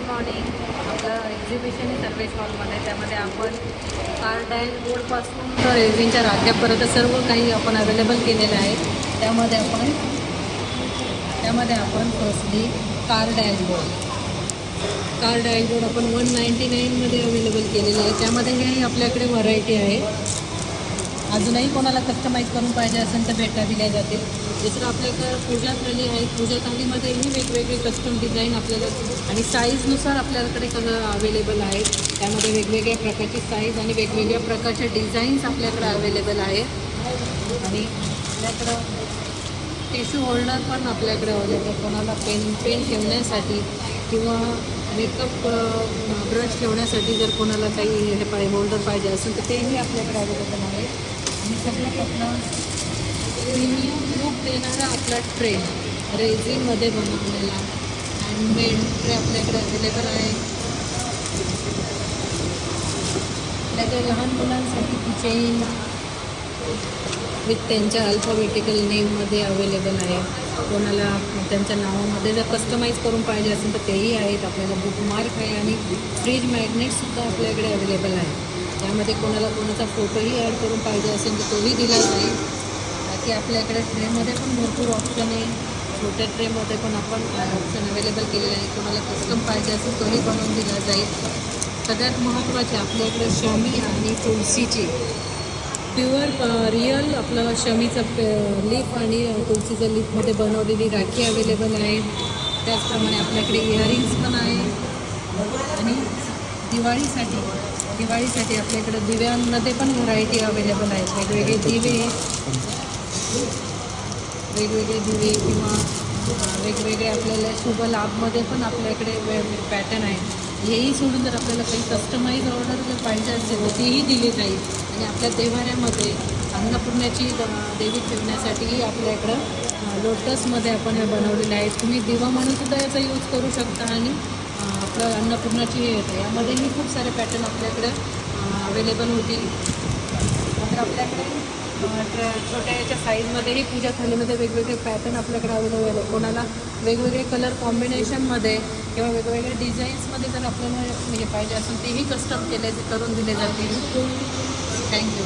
Morning. आपलं exhibition आहे सर्वेश हॉलमध्ये. त्यामध्ये आपण कार्ड अँड बोर्डपासून तर रेझिनच्या राख्यापर्यंत सर्व काही आपण अवेलेबल केलेलं आहे. त्यामध्ये आपण फर्स्टली कार्ड अँड बोर्ड आपण 199मध्ये अवेलेबल केलेले आहे. त्यामध्ये हे आपल्याकडे व्हरायटी आहे. अजूनही कोणाला कस्टमाइज करून पाहिजे असेल तर भेटा दिल्या जातील. दुसरं आपल्याकडं पूजा थाली आहे. पूजा थालीमध्येही वेगवेगळे कस्टम डिझाईन आपल्याला आणि साईजनुसार आपल्याकडे कलर अवेलेबल आहेत. त्यामध्ये वेगवेगळ्या प्रकारची साईज आणि वेगवेगळ्या प्रकारचे डिझाईन्स आपल्याकडे अवेलेबल आहे. आणि आपल्याकडं टिश्यू होल्डर पण आपल्याकडे अवेलेबल. कोणाला पेन ठेवण्यासाठी किंवा मेकअप ब्रश ठेवण्यासाठी जर कोणाला काही हे होल्डर पाहिजे असेल तर तेही आपल्याकडे अवेलेबल आहे. आणि सगळ्यात आपला प्रीमियम लूक देणारा आपला ट्रे रेझिनमध्ये बनवलेला हँडमेड ट्रे आपल्याकडे अवेलेबल आहे. आपल्याकडे लहान मुलांसाठी किचेन विथ त्यांच्या अल्फाबेटिकल नेममध्ये अवेलेबल आहे. कोणाला त्यांच्या नावामध्ये जर कस्टमाइज करून पाहिजे असेल तर तेही आहेत. आपल्याला बुकमार्क आहे आणि फ्रीज मॅग्नेटसुद्धा आपल्याकडे अवेलेबल आहे. त्यामध्ये कोणाचा फोटोही ॲड करून पाहिजे असेल तर तोही दिला जाईल. बाकी आपल्याकडे ट्रेमध्ये पण भरपूर ऑप्शन आहे. छोट्या ट्रेमध्ये पण आपण ऑप्शन अवेलेबल केलेले आहे. कोणाला कस्टम पाहिजे असेल तोही बनवून दिला जाईल. सगळ्यात महत्त्वाचे आपल्याकडे शमी आणि तुळशीची प्युअर रिअल आपलं शमीचं लीफ आणि तुळशीचं लीफमध्ये बनवलेली राखी अवेलेबल आहे. त्याचप्रमाणे आपल्याकडे इयरिंग्स पण आहे. आणि दिवाळीसाठी आपल्याकडे दिव्यांमध्ये पण व्हरायटी अवेलेबल आहे. वेगवेगळे दिवे किंवा वेगवेगळे आपल्याला शुभ लाभमध्ये पण आपल्याकडे वेगवेगळे पॅटर्न आहेत. हेही सोडून जर आपल्याला काही कस्टमाइज ऑर्डर जर पाहिजे असेल तर तीही दिली जाईल. आणि आपल्या देवाऱ्यामध्ये अन्नपूर्णाची देवी ठेवण्यासाठीही आपल्याकडं लोटसमध्ये आपण हे बनवलेलं आहे. तुम्ही दिवा म्हणूनसुद्धा याचा यूज करू शकता. आणि आपलं अन्नपूर्णाची हे येतं. यामध्येही खूप सारे पॅटर्न आपल्याकडे अवेलेबल होतील. नंतर आपल्याकडे छोट्या याच्या साईजमध्येही पूजा थालीमध्ये वेगवेगळे पॅटर्न आपल्याकडे अवेलेबल आहे. कोणाला वेगवेगळे कलर कॉम्बिनेशनमध्ये किंवा वेगवेगळ्या डिझाईन्समध्ये जर आपल्याला हे पाहिजे असेल तेही कस्टम करून दिले जातील. थँक्यू.